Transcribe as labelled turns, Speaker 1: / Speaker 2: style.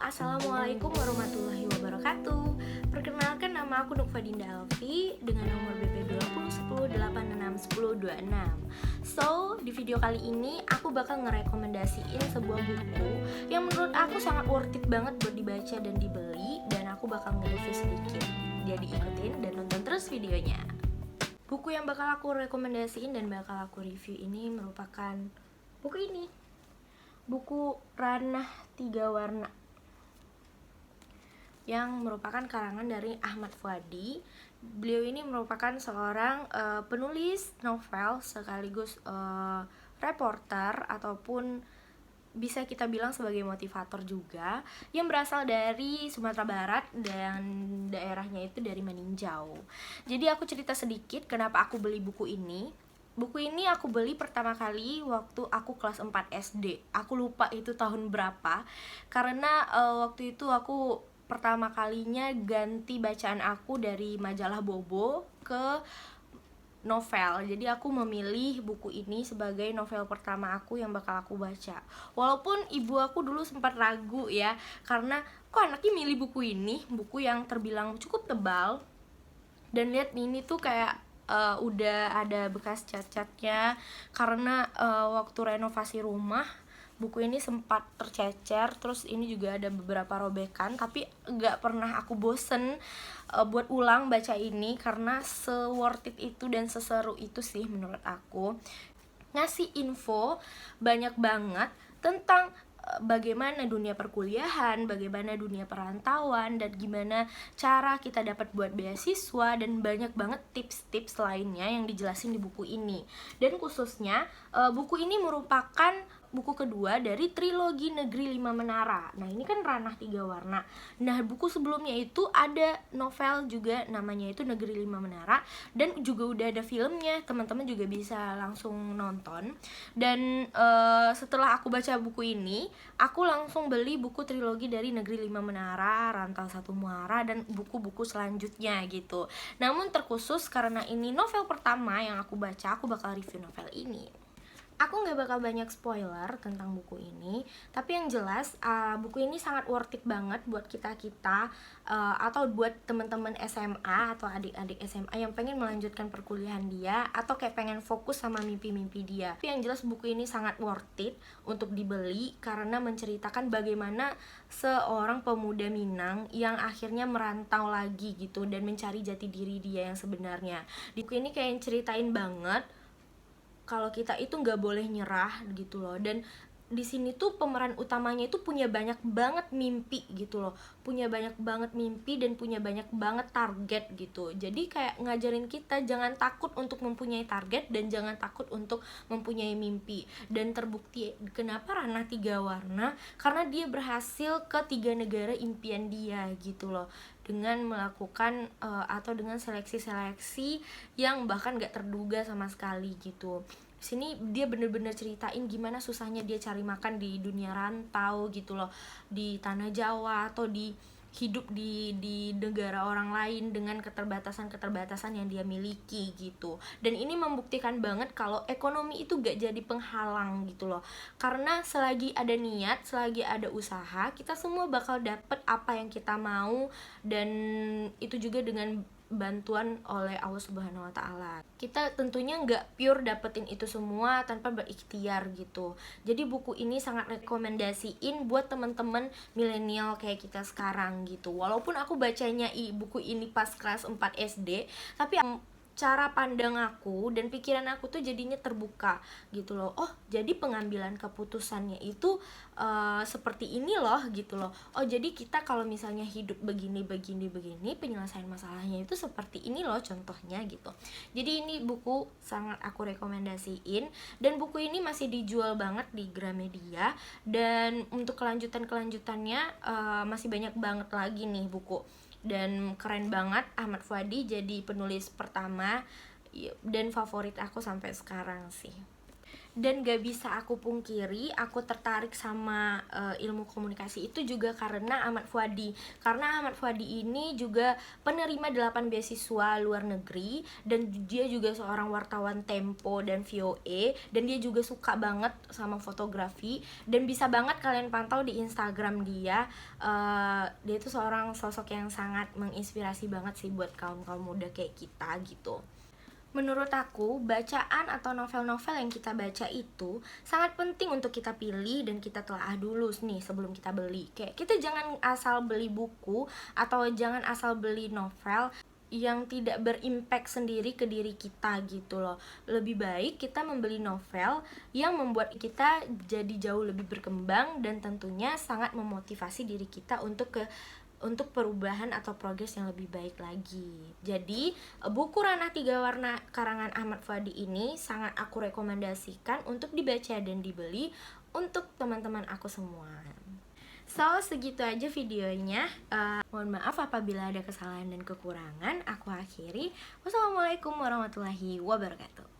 Speaker 1: Assalamualaikum warahmatullahi wabarakatuh. Perkenalkan, nama aku Nukfa Dinda Alfi dengan nomor BP 2010861026. So, di video kali ini aku bakal ngerekomendasiin sebuah buku yang menurut aku sangat worth it banget buat dibaca dan dibeli, dan aku bakal nge-review sedikit. Jadi ikutin dan nonton terus videonya. Buku yang bakal aku rekomendasiin dan bakal aku review ini merupakan buku Ranah Tiga Warna, yang merupakan karangan dari Ahmad Fuadi. Beliau ini merupakan seorang penulis novel sekaligus reporter ataupun bisa kita bilang sebagai motivator juga, yang berasal dari Sumatera Barat dan daerahnya itu dari Meninjau. Jadi aku cerita sedikit kenapa aku beli buku ini. Buku ini aku beli pertama kali waktu aku kelas 4 SD. Aku lupa itu tahun berapa, karena waktu itu aku pertama kalinya ganti bacaan aku dari majalah Bobo ke novel. Jadi aku memilih buku ini sebagai novel pertama aku yang bakal aku baca. Walaupun ibu aku dulu sempat ragu ya, karena kok anaknya milih buku ini, buku yang terbilang cukup tebal. Dan lihat ini tuh kayak udah ada bekas cat-catnya, karena waktu renovasi rumah buku ini sempat tercecer. Terus ini juga ada beberapa robekan, tapi gak pernah aku bosen buat ulang baca ini, karena se-worth it itu dan seseru itu sih menurut aku. Ngasih info banyak banget tentang bagaimana dunia perkuliahan, bagaimana dunia perantauan, dan gimana cara kita dapat buat beasiswa, dan banyak banget tips-tips lainnya yang dijelasin di buku ini. Dan khususnya buku ini merupakan buku kedua dari trilogi Negeri Lima Menara. Nah, ini kan Ranah Tiga Warna. Nah, buku sebelumnya itu ada novel juga, namanya itu Negeri Lima Menara, dan juga udah ada filmnya, teman-teman juga bisa langsung nonton. Dan setelah aku baca buku ini, aku langsung beli buku trilogi dari Negeri Lima Menara, Rantau Satu Muara, dan buku-buku selanjutnya gitu. Namun terkhusus karena ini novel pertama yang aku baca, aku bakal review novel ini. Aku gak bakal banyak spoiler tentang buku ini, tapi yang jelas buku ini sangat worth it banget buat kita-kita atau buat teman-teman SMA atau adik-adik SMA yang pengen melanjutkan perkuliahan dia, atau kayak pengen fokus sama mimpi-mimpi dia. Tapi yang jelas buku ini sangat worth it untuk dibeli, karena menceritakan bagaimana seorang pemuda Minang yang akhirnya merantau lagi gitu, dan mencari jati diri dia yang sebenarnya. Di buku ini kayak ceritain banget kalau kita itu nggak boleh nyerah gitu loh. Dan di sini tuh pemeran utamanya itu punya banyak banget mimpi gitu loh, punya banyak banget mimpi dan punya banyak banget target gitu. Jadi kayak ngajarin kita jangan takut untuk mempunyai target dan jangan takut untuk mempunyai mimpi. Dan terbukti kenapa Ranah Tiga Warna, karena dia berhasil ke 3 negara impian dia gitu loh, dengan melakukan atau dengan seleksi-seleksi yang bahkan gak terduga sama sekali gitu. Di sini dia bener-bener ceritain gimana susahnya dia cari makan di dunia rantau gitu loh, di tanah Jawa atau di hidup di negara orang lain dengan keterbatasan-keterbatasan yang dia miliki gitu. Dan ini membuktikan banget kalau ekonomi itu gak jadi penghalang gitu loh, karena selagi ada niat, selagi ada usaha, kita semua bakal dapet apa yang kita mau. Dan itu juga dengan bantuan oleh Allah Subhanahu wa Ta'ala. Kita tentunya nggak pure dapetin itu semua tanpa berikhtiar gitu. Jadi buku ini sangat rekomendasiin buat teman-teman milenial kayak kita sekarang gitu. Walaupun aku bacanya buku ini pas kelas 4 SD, tapi cara pandang aku dan pikiran aku tuh jadinya terbuka gitu loh. Oh, jadi pengambilan keputusannya itu seperti ini loh gitu loh. Oh, jadi kita kalau misalnya hidup begini penyelesaian masalahnya itu seperti ini loh contohnya gitu. Jadi ini buku sangat aku rekomendasiin, dan buku ini masih dijual banget di Gramedia, dan untuk kelanjutannya masih banyak banget lagi nih buku. Dan keren banget, Ahmad Fuadi jadi penulis pertama dan favorit aku sampai sekarang sih. Dan gak bisa aku pungkiri, aku tertarik sama ilmu komunikasi itu juga karena Ahmad Fuadi. Karena Ahmad Fuadi ini juga penerima 8 beasiswa luar negeri, dan dia juga seorang wartawan Tempo dan VOA, dan dia juga suka banget sama fotografi. Dan bisa banget kalian pantau di Instagram dia. Dia itu seorang sosok yang sangat menginspirasi banget sih buat kaum-kaum muda kayak kita gitu. Menurut aku, bacaan atau novel-novel yang kita baca itu sangat penting untuk kita pilih dan kita telaah dulu nih sebelum kita beli. Kayak kita jangan asal beli buku atau jangan asal beli novel yang tidak berimpact sendiri ke diri kita gitu loh. Lebih baik kita membeli novel yang membuat kita jadi jauh lebih berkembang dan tentunya sangat memotivasi diri kita untuk perubahan atau progres yang lebih baik lagi. Jadi, buku Ranah Tiga Warna karangan Ahmad Fuadi ini sangat aku rekomendasikan untuk dibaca dan dibeli untuk teman-teman aku semua. So, segitu aja videonya. Mohon maaf apabila ada kesalahan dan kekurangan. Aku akhiri. Wassalamualaikum warahmatullahi wabarakatuh.